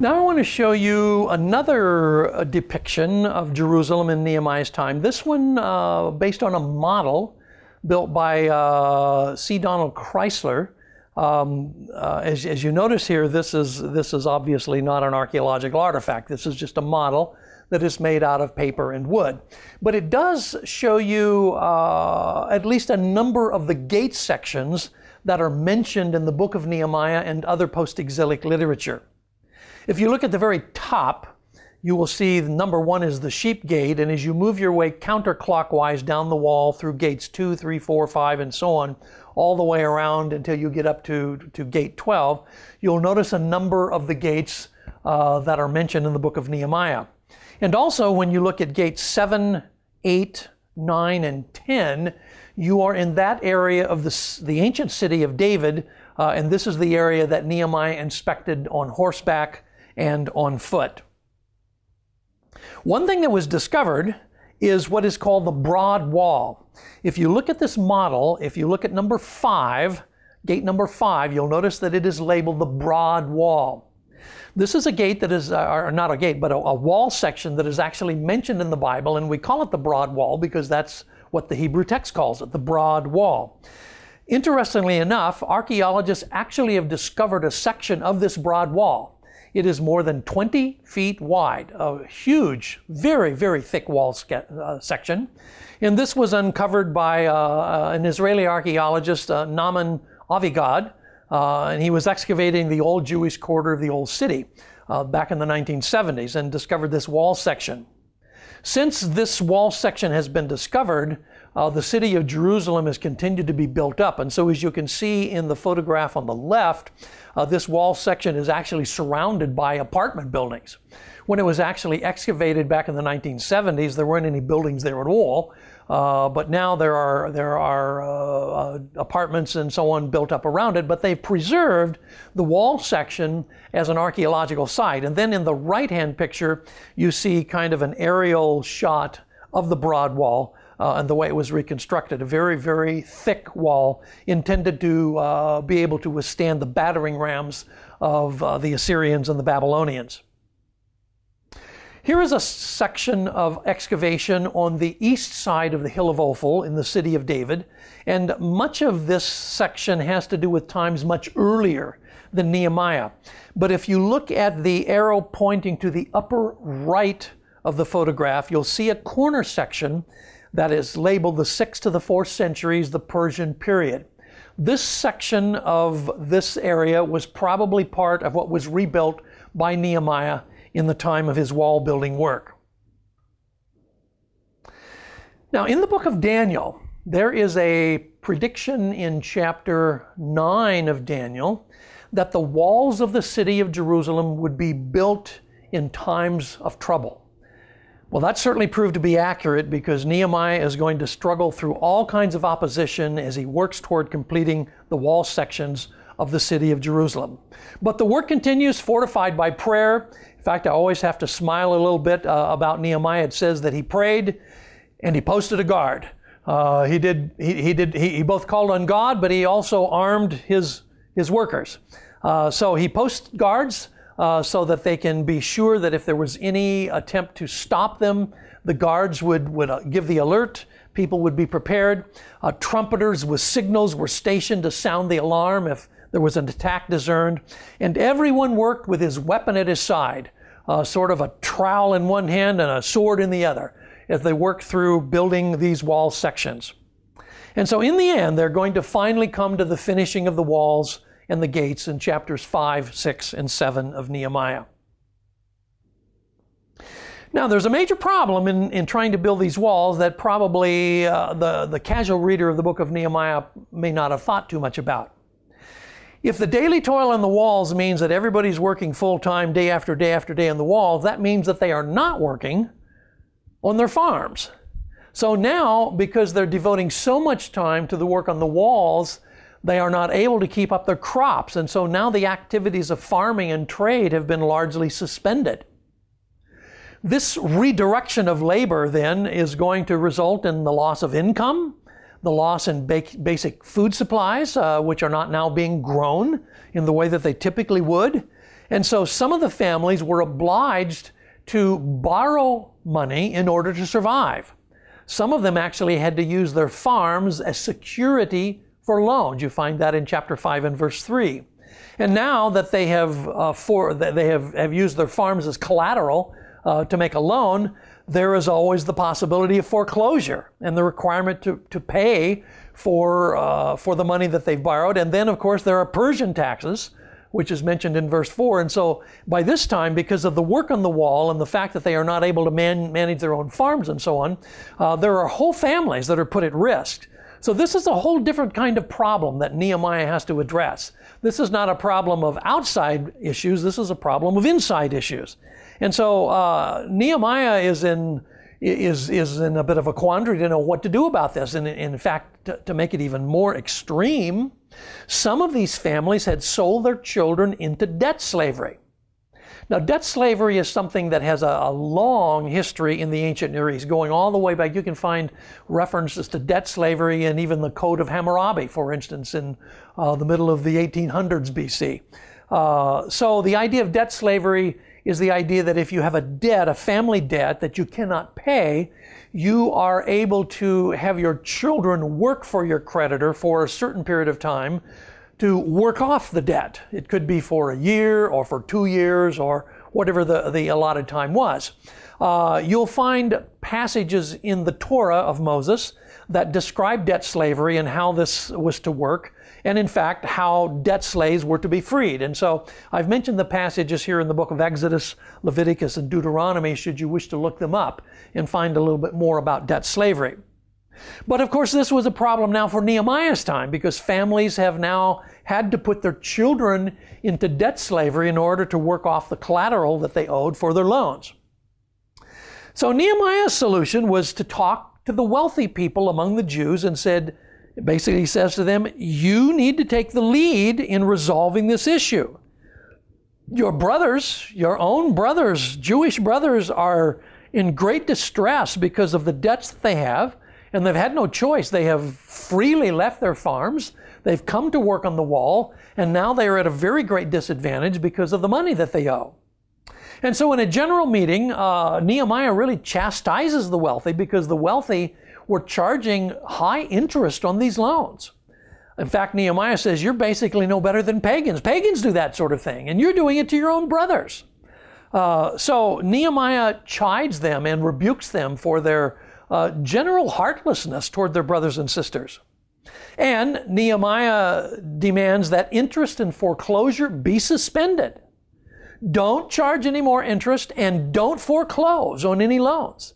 Now I want to show you another depiction of Jerusalem in Nehemiah's time. This one based on a model built by C. Donald Chrysler. As you notice here, this is obviously not an archaeological artifact. This is just a model that is made out of paper and wood. But it does show you at least a number of the gate sections that are mentioned in the book of Nehemiah and other post-exilic literature. If you look at the very top, you will see number 1 is the sheep gate, and as you move your way counterclockwise down the wall through gates 2, 3, 4, 5, and so on, all the way around until you get up to gate 12, you'll notice a number of the gates that are mentioned in the book of Nehemiah. And also when you look at gates 7, 8, 9, and 10, you are in that area of the ancient city of David, and this is the area that Nehemiah inspected on horseback and on foot. One thing that was discovered is what is called the broad wall. If you look at this model, if you look at number 5, gate number 5, you'll notice that it is labeled the broad wall. This is a gate that is, or not a gate, but a wall section that is actually mentioned in the Bible, and we call it the broad wall because that's what the Hebrew text calls it, the broad wall. Interestingly enough, archaeologists actually have discovered a section of this broad wall. It is more than 20 feet wide, a huge, very, very thick wall section. And this was uncovered by an Israeli archaeologist, Naaman Avigad, and he was excavating the old Jewish quarter of the old city back in the 1970s and discovered this wall section. Since this wall section has been discovered, the city of Jerusalem has continued to be built up. And so as you can see in the photograph on the left, this wall section is actually surrounded by apartment buildings. When it was actually excavated back in the 1970s, there weren't any buildings there at all. But now there are apartments and so on built up around it, but they've preserved the wall section as an archaeological site. And then in the right-hand picture, you see kind of an aerial shot of the broad wall and the way it was reconstructed. A very, very thick wall intended to be able to withstand the battering rams of the Assyrians and the Babylonians. Here is a section of excavation on the east side of the Hill of Ophel in the city of David, and much of this section has to do with times much earlier than Nehemiah. But if you look at the arrow pointing to the upper right of the photograph, you'll see a corner section that is labeled the 6th to the 4th centuries, the Persian period. This section of this area was probably part of what was rebuilt by Nehemiah in the time of his wall building work. Now, in the book of Daniel, there is a prediction in chapter 9 of Daniel that the walls of the city of Jerusalem would be built in times of trouble. Well, that certainly proved to be accurate because Nehemiah is going to struggle through all kinds of opposition as he works toward completing the wall sections of the city of Jerusalem. But the work continues, fortified by prayer. In fact, I always have to smile a little bit about Nehemiah. It says that he prayed and he posted a guard. He both called on God, but he also armed his workers. So he posts guards so that they can be sure that if there was any attempt to stop them, the guards would give the alert. People would be prepared. Trumpeters with signals were stationed to sound the alarm if there was an attack discerned. And everyone worked with his weapon at his side, sort of a trowel in one hand and a sword in the other, as they worked through building these wall sections. And so in the end, they're going to finally come to the finishing of the walls and the gates in chapters 5, 6, and 7 of Nehemiah. Now, there's a major problem in trying to build these walls that probably the casual reader of the book of Nehemiah may not have thought too much about. If the daily toil on the walls means that everybody's working full-time day after day after day on the walls, that means that they are not working on their farms. So now, because they're devoting so much time to the work on the walls, they are not able to keep up their crops. And so now the activities of farming and trade have been largely suspended. This redirection of labor then is going to result in the loss of income, the loss in basic food supplies, which are not now being grown in the way that they typically would. And so some of the families were obliged to borrow money in order to survive. Some of them actually had to use their farms as security for loans. You find that in chapter 5 and verse 3. And now that they have used their farms as collateral to make a loan, there is always the possibility of foreclosure and the requirement to pay for the money that they've borrowed. And then, of course, there are Persian taxes, which is mentioned in verse 4. And so by this time, because of the work on the wall and the fact that they are not able to manage their own farms and so on, there are whole families that are put at risk. So this is a whole different kind of problem that Nehemiah has to address. This is not a problem of outside issues. This is a problem of inside issues. And so Nehemiah is in a bit of a quandary to know what to do about this. And in fact, to make it even more extreme, some of these families had sold their children into debt slavery. Now, debt slavery is something that has a long history in the ancient Near East, going all the way back. You can find references to debt slavery in even the Code of Hammurabi, for instance, in the middle of the 1800s BC. So the idea of debt slavery is the idea that if you have a debt, a family debt that you cannot pay, you are able to have your children work for your creditor for a certain period of time to work off the debt. It could be for a year or for 2 years or whatever the allotted time was. You'll find passages in the Torah of Moses that describe debt slavery and how this was to work, and in fact how debt slaves were to be freed. And so I've mentioned the passages here in the book of Exodus, Leviticus, and Deuteronomy, should you wish to look them up and find a little bit more about debt slavery. But of course, this was a problem now for Nehemiah's time, because families have now had to put their children into debt slavery in order to work off the collateral that they owed for their loans. So Nehemiah's solution was to talk to the wealthy people among the Jews and basically says to them, you need to take the lead in resolving this issue. Your brothers, your own brothers, Jewish brothers, are in great distress because of the debts that they have. And they've had no choice. They have freely left their farms. They've come to work on the wall, and now they are at a very great disadvantage because of the money that they owe. And so in a general meeting, Nehemiah really chastises the wealthy because the wealthy were charging high interest on these loans. In fact, Nehemiah says, you're basically no better than pagans. Pagans do that sort of thing, and you're doing it to your own brothers. So Nehemiah chides them and rebukes them for their general heartlessness toward their brothers and sisters. And Nehemiah demands that interest and foreclosure be suspended. Don't charge any more interest and don't foreclose on any loans.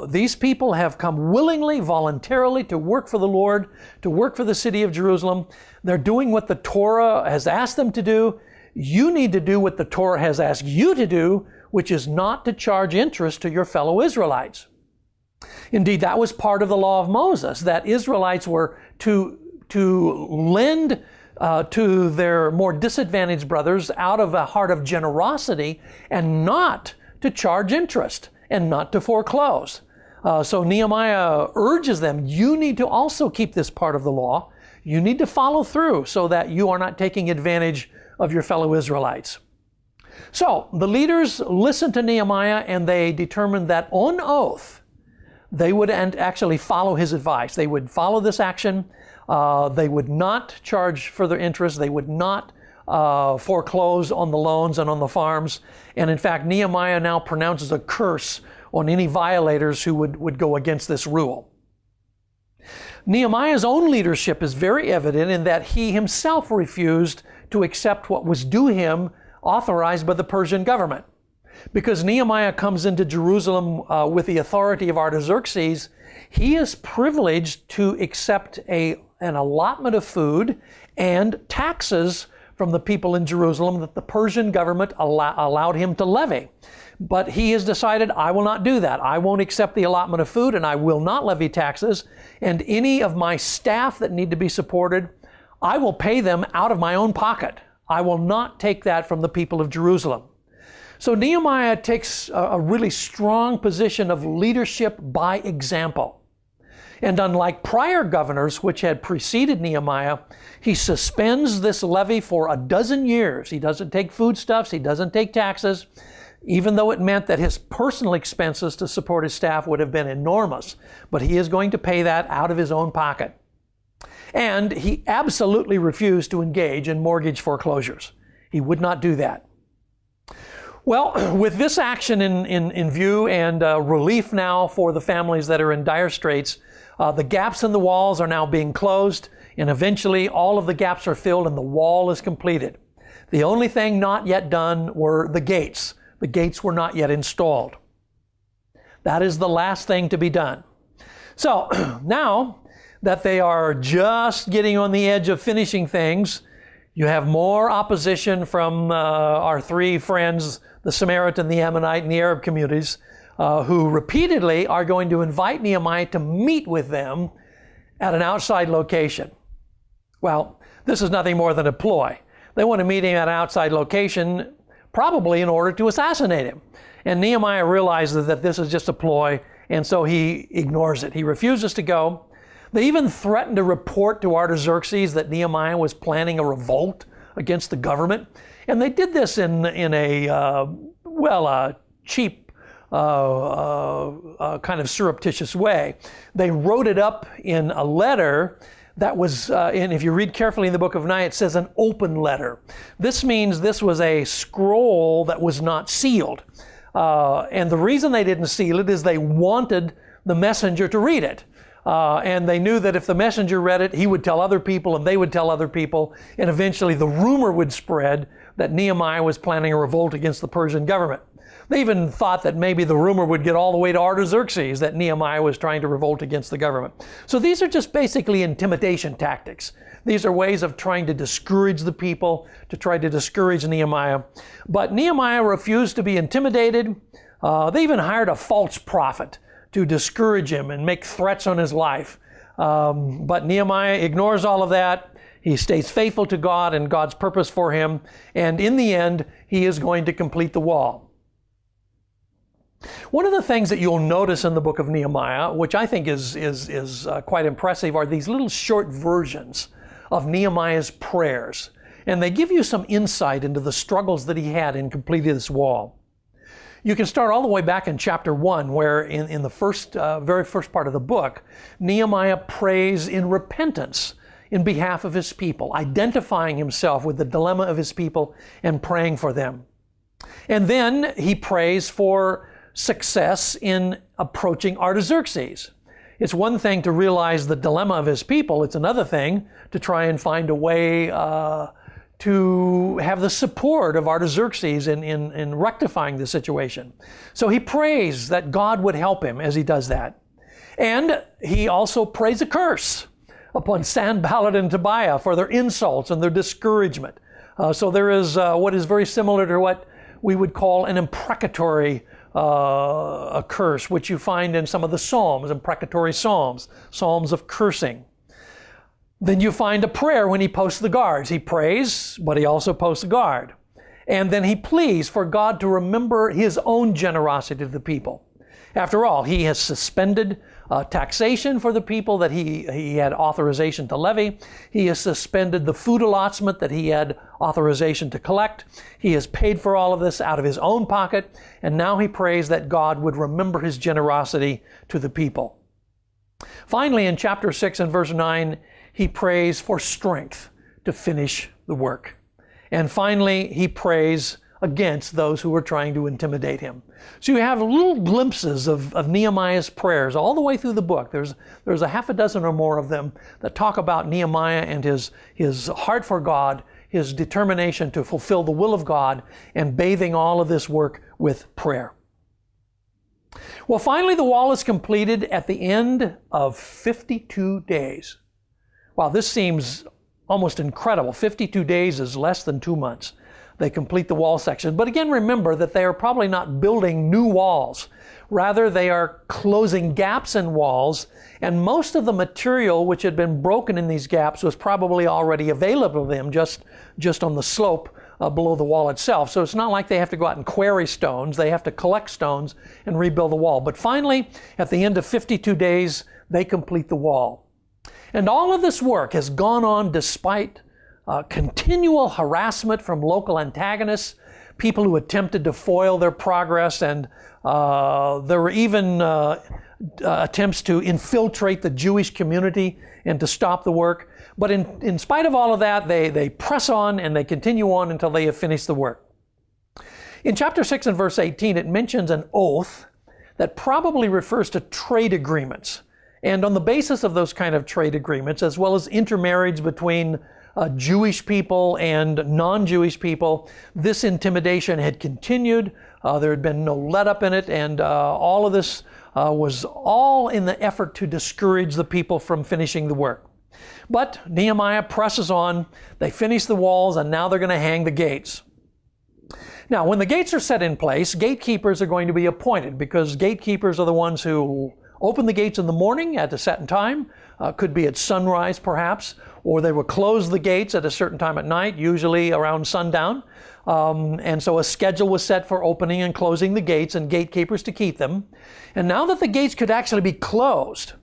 These people have come willingly, voluntarily to work for the Lord, to work for the city of Jerusalem. They're doing what the Torah has asked them to do. You need to do what the Torah has asked you to do, which is not to charge interest to your fellow Israelites. Indeed, that was part of the law of Moses, that Israelites were to lend to their more disadvantaged brothers out of a heart of generosity and not to charge interest and not to foreclose. So Nehemiah urges them, you need to also keep this part of the law. You need to follow through so that you are not taking advantage of your fellow Israelites. So the leaders listened to Nehemiah and they determined that on oath, they would actually follow his advice. They would follow this action. They would not charge further interest. They would not foreclose on the loans and on the farms. And in fact, Nehemiah now pronounces a curse on any violators who would go against this rule. Nehemiah's own leadership is very evident in that he himself refused to accept what was due him, authorized by the Persian government. Because Nehemiah comes into Jerusalem with the authority of Artaxerxes, he is privileged to accept an allotment of food and taxes from the people in Jerusalem that the Persian government allowed him to levy. But he has decided, I will not do that. I won't accept the allotment of food and I will not levy taxes. And any of my staff that need to be supported, I will pay them out of my own pocket. I will not take that from the people of Jerusalem. So Nehemiah takes a really strong position of leadership by example. And unlike prior governors which had preceded Nehemiah, he suspends this levy for 12 years. He doesn't take foodstuffs, he doesn't take taxes, even though it meant that his personal expenses to support his staff would have been enormous. But he is going to pay that out of his own pocket. And he absolutely refused to engage in mortgage foreclosures. He would not do that. Well, with this action in view and relief now for the families that are in dire straits, the gaps in the walls are now being closed, and eventually all of the gaps are filled and the wall is completed. The only thing not yet done were the gates. The gates were not yet installed. That is the last thing to be done. So now that they are just getting on the edge of finishing things, you have more opposition from our three friends, the Samaritan, the Ammonite, and the Arab communities, who repeatedly are going to invite Nehemiah to meet with them at an outside location. Well, this is nothing more than a ploy. They want to meet him at an outside location, probably in order to assassinate him. And Nehemiah realizes that this is just a ploy, and so he ignores it. He refuses to go. They even threatened to report to Artaxerxes that Nehemiah was planning a revolt against the government. And they did this in a cheap, kind of surreptitious way. They wrote it up in a letter that was, and if you read carefully in the book of Nehemiah, it says an open letter. This means this was a scroll that was not sealed. And the reason they didn't seal it is they wanted the messenger to read it. And they knew that if the messenger read it, he would tell other people and they would tell other people. And eventually the rumor would spread that Nehemiah was planning a revolt against the Persian government. They even thought that maybe the rumor would get all the way to Artaxerxes that Nehemiah was trying to revolt against the government. So these are just basically intimidation tactics. These are ways of trying to discourage the people, to try to discourage Nehemiah. But Nehemiah refused to be intimidated. They even hired a false prophet to discourage him and make threats on his life. But Nehemiah ignores all of that. He stays faithful to God and God's purpose for him. And in the end, he is going to complete the wall. One of the things that you'll notice in the book of Nehemiah, which I think is quite impressive, are these little short versions of Nehemiah's prayers. And they give you some insight into the struggles that he had in completing this wall. You can start all the way back in chapter 1, where in the very first part of the book, Nehemiah prays in repentance in behalf of his people, identifying himself with the dilemma of his people and praying for them. And then he prays for success in approaching Artaxerxes. It's one thing to realize the dilemma of his people. It's another thing to try and find a way to have the support of Artaxerxes in rectifying the situation. So he prays that God would help him as he does that. And he also prays a curse upon Sanballat and Tobiah for their insults and their discouragement. So there is what is very similar to what we would call an imprecatory a curse, which you find in some of the Psalms, imprecatory Psalms, Psalms of cursing. Then you find a prayer when he posts the guards. He prays, but he also posts a guard. And then he pleads for God to remember his own generosity to the people. After all, he has suspended taxation for the people that he had authorization to levy. He has suspended the food allotment that he had authorization to collect. He has paid for all of this out of his own pocket. And now he prays that God would remember his generosity to the people. Finally, in chapter 6 and verse 9, he prays for strength to finish the work. And finally, he prays against those who are trying to intimidate him. So you have little glimpses of Nehemiah's prayers all the way through the book. There's a half a dozen or more of them that talk about Nehemiah and his heart for God, his determination to fulfill the will of God, and bathing all of this work with prayer. Well, finally, the wall is completed at the end of 52 days. Wow, this seems almost incredible. 52 days is less than 2 months. They complete the wall section. But again, remember that they are probably not building new walls. Rather, they are closing gaps in walls, and most of the material which had been broken in these gaps was probably already available to them just on the slope below the wall itself. So it's not like they have to go out and quarry stones. They have to collect stones and rebuild the wall. But finally, at the end of 52 days, they complete the wall. And all of this work has gone on despite continual harassment from local antagonists, people who attempted to foil their progress, and there were even attempts to infiltrate the Jewish community and to stop the work. But in spite of all of that, they press on and they continue on until they have finished the work. In chapter 6 and verse 18, it mentions an oath that probably refers to trade agreements. And on the basis of those kind of trade agreements, as well as intermarriage between Jewish people and non-Jewish people, this intimidation had continued. There had been no let-up in it, and all of this was all in the effort to discourage the people from finishing the work. But Nehemiah presses on. They finish the walls, and now they're going to hang the gates. Now, when the gates are set in place, gatekeepers are going to be appointed, because gatekeepers are the ones who open the gates in the morning at a certain time, could be at sunrise perhaps, or they will close the gates at a certain time at night, usually around sundown. And so a schedule was set for opening and closing the gates, and gatekeepers to keep them. And now that the gates could actually be closed,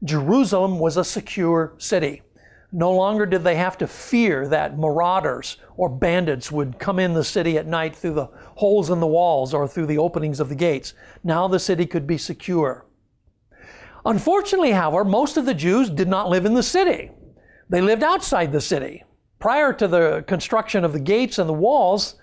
Jerusalem was a secure city. No longer did they have to fear that marauders or bandits would come in the city at night through the holes in the walls or through the openings of the gates. Now the city could be secure. Unfortunately, however, most of the Jews did not live in the city. They lived outside the city. Prior to the construction of the gates and the walls,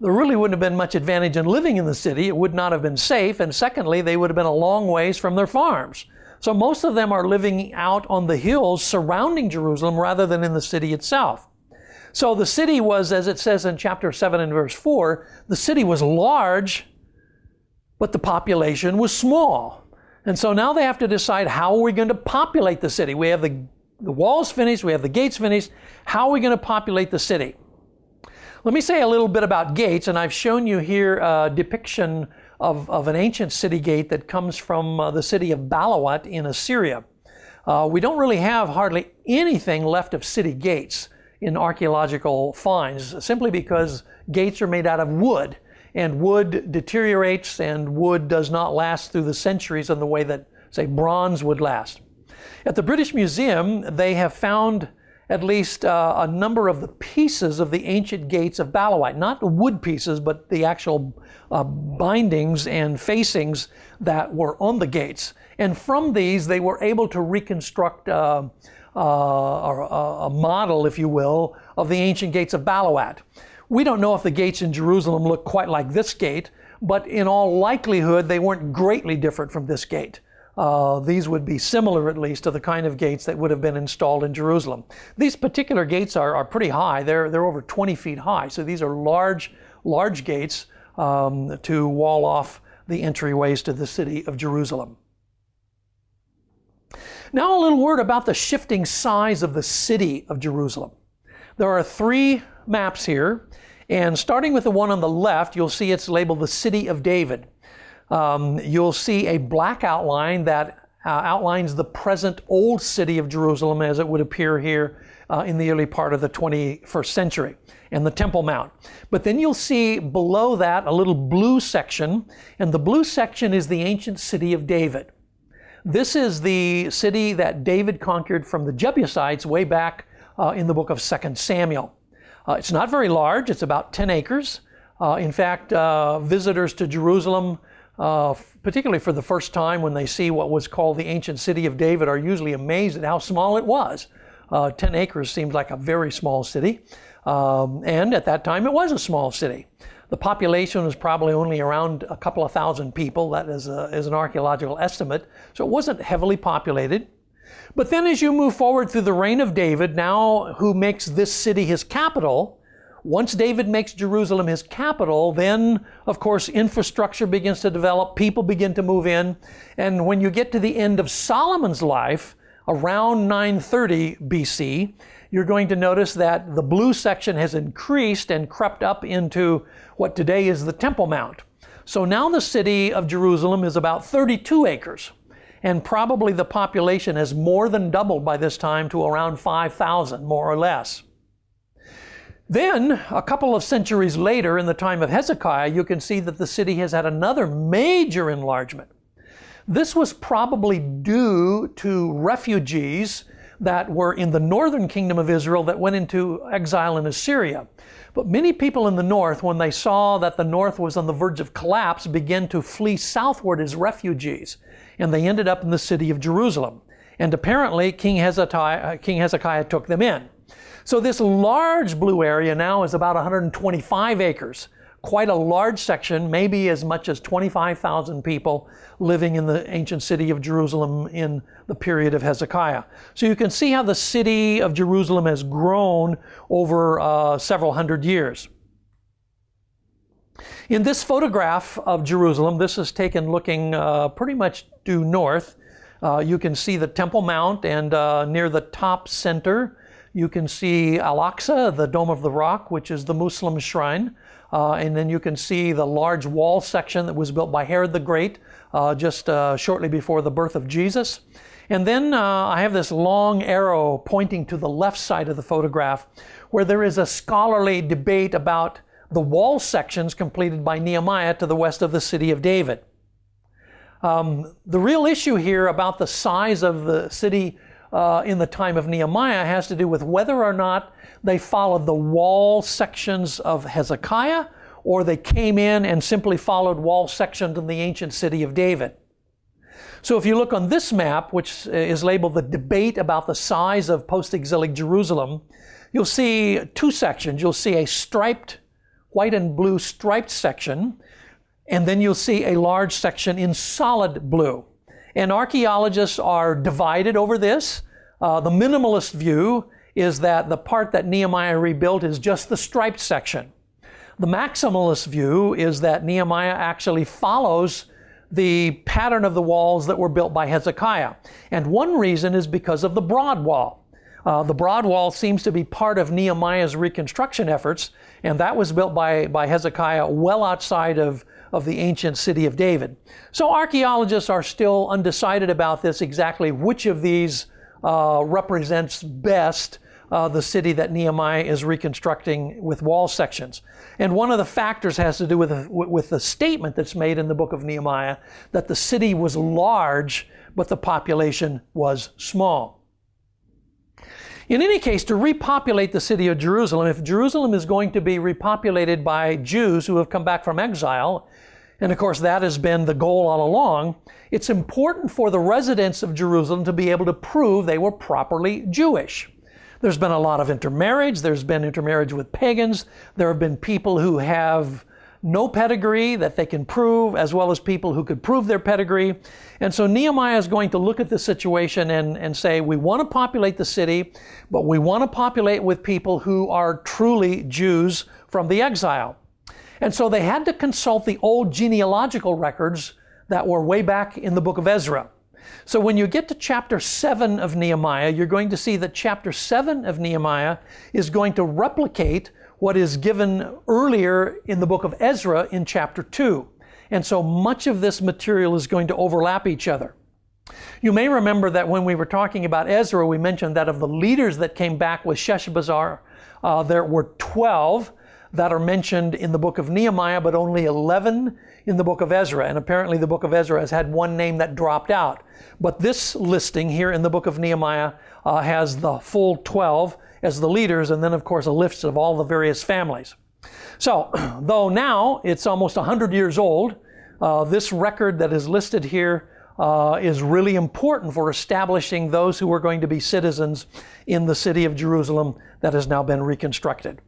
there really wouldn't have been much advantage in living in the city. It would not have been safe. And secondly, they would have been a long ways from their farms. So most of them are living out on the hills surrounding Jerusalem rather than in the city itself. So the city was, as it says in chapter 7 and verse 4, the city was large, but the population was small. And so now they have to decide, how are we going to populate the city? We have the walls finished, we have the gates finished. How are we going to populate the city? Let me say a little bit about gates, and I've shown you here a depiction of an ancient city gate that comes from the city of Balawat in Assyria. We don't really have hardly anything left of city gates in archaeological finds, simply because gates are made out of wood, and wood deteriorates, and wood does not last through the centuries in the way that, say, bronze would last. At the British Museum, they have found at least a number of the pieces of the ancient gates of Balawat, not the wood pieces, but the actual bindings and facings that were on the gates. And from these, they were able to reconstruct a model, if you will, of the ancient gates of Balawat. We don't know if the gates in Jerusalem look quite like this gate, but in all likelihood, they weren't greatly different from this gate. These would be similar, at least, to the kind of gates that would have been installed in Jerusalem. These particular gates are pretty high. They're over 20 feet high. So these are large gates to wall off the entryways to the city of Jerusalem. Now a little word about the shifting size of the city of Jerusalem. There are 3 maps here, and starting with the one on the left, you'll see it's labeled the City of David. You'll see a black outline that outlines the present old city of Jerusalem as it would appear here in the early part of the 21st century, and the Temple Mount. But then you'll see below that a little blue section, and the blue section is the ancient city of David. This is the city that David conquered from the Jebusites way back in the book of 2 Samuel. It's not very large. It's about 10 acres. In fact, visitors to Jerusalem, particularly for the first time when they see what was called the ancient city of David, are usually amazed at how small it was. 10 acres seems like a very small city. And at that time, it was a small city. The population was probably only around a couple of thousand people. That is an archaeological estimate. So it wasn't heavily populated. But then as you move forward through the reign of David, now who makes this city his capital, once David makes Jerusalem his capital, then, of course, infrastructure begins to develop, people begin to move in. And when you get to the end of Solomon's life, around 930 BC, you're going to notice that the blue section has increased and crept up into what today is the Temple Mount. So now the city of Jerusalem is about 32 acres. And probably the population has more than doubled by this time to around 5,000, more or less. Then, a couple of centuries later, in the time of Hezekiah, you can see that the city has had another major enlargement. This was probably due to refugees that were in the northern kingdom of Israel that went into exile in Assyria. But many people in the north, when they saw that the north was on the verge of collapse, began to flee southward as refugees, and they ended up in the city of Jerusalem. And apparently King Hezekiah took them in. So this large blue area now is about 125 acres. Quite a large section, maybe as much as 25,000 people living in the ancient city of Jerusalem in the period of Hezekiah. So you can see how the city of Jerusalem has grown over several hundred years. In this photograph of Jerusalem, this is taken looking pretty much due north. You can see the Temple Mount, and near the top center you can see Al-Aqsa, the Dome of the Rock, which is the Muslim shrine. And then you can see the large wall section that was built by Herod the Great just shortly before the birth of Jesus. And then I have this long arrow pointing to the left side of the photograph, where there is a scholarly debate about the wall sections completed by Nehemiah to the west of the city of David. The real issue here about the size of the city in the time of Nehemiah has to do with whether or not they followed the wall sections of Hezekiah, or they came in and simply followed wall sections in the ancient city of David. So if you look on this map, which is labeled the debate about the size of post-exilic Jerusalem, you'll see two sections. You'll see a striped, white and blue striped section, and then you'll see a large section in solid blue. And archaeologists are divided over this. The minimalist view is that the part that Nehemiah rebuilt is just the striped section. The maximalist view is that Nehemiah actually follows the pattern of the walls that were built by Hezekiah. And one reason is because of the broad wall. The broad wall seems to be part of Nehemiah's reconstruction efforts, and that was built by Hezekiah well outside of the ancient city of David. So archaeologists are still undecided about this, exactly which of these represents best the city that Nehemiah is reconstructing with wall sections. And one of the factors has to do with the statement that's made in the book of Nehemiah that the city was large, but the population was small. In any case, to repopulate the city of Jerusalem, if Jerusalem is going to be repopulated by Jews who have come back from exile, and of course that has been the goal all along, it's important for the residents of Jerusalem to be able to prove they were properly Jewish. There's been a lot of intermarriage. There's been intermarriage with pagans. There have been people who have no pedigree that they can prove, as well as people who could prove their pedigree. And so Nehemiah is going to look at the situation and say, we want to populate the city, but we want to populate with people who are truly Jews from the exile. And so they had to consult the old genealogical records that were way back in the book of Ezra. So when you get to chapter 7 of Nehemiah, you're going to see that chapter 7 of Nehemiah is going to replicate what is given earlier in the book of Ezra in chapter 2. And so much of this material is going to overlap each other. You may remember that when we were talking about Ezra, we mentioned that of the leaders that came back with Sheshbazzar, there were 12 that are mentioned in the book of Nehemiah, but only 11 in the book of Ezra. And apparently the book of Ezra has had one name that dropped out. But this listing here in the book of Nehemiah has the full 12 as the leaders, and then of course a list of all the various families. So, though now it's almost 100 years old, this record that is listed here is really important for establishing those who are going to be citizens in the city of Jerusalem that has now been reconstructed.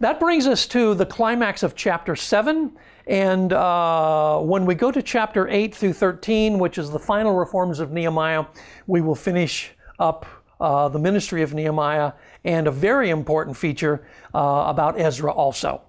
That brings us to the climax of chapter 7, and when we go to chapter 8 through 13, which is the final reforms of Nehemiah, we will finish up the ministry of Nehemiah and a very important feature about Ezra also.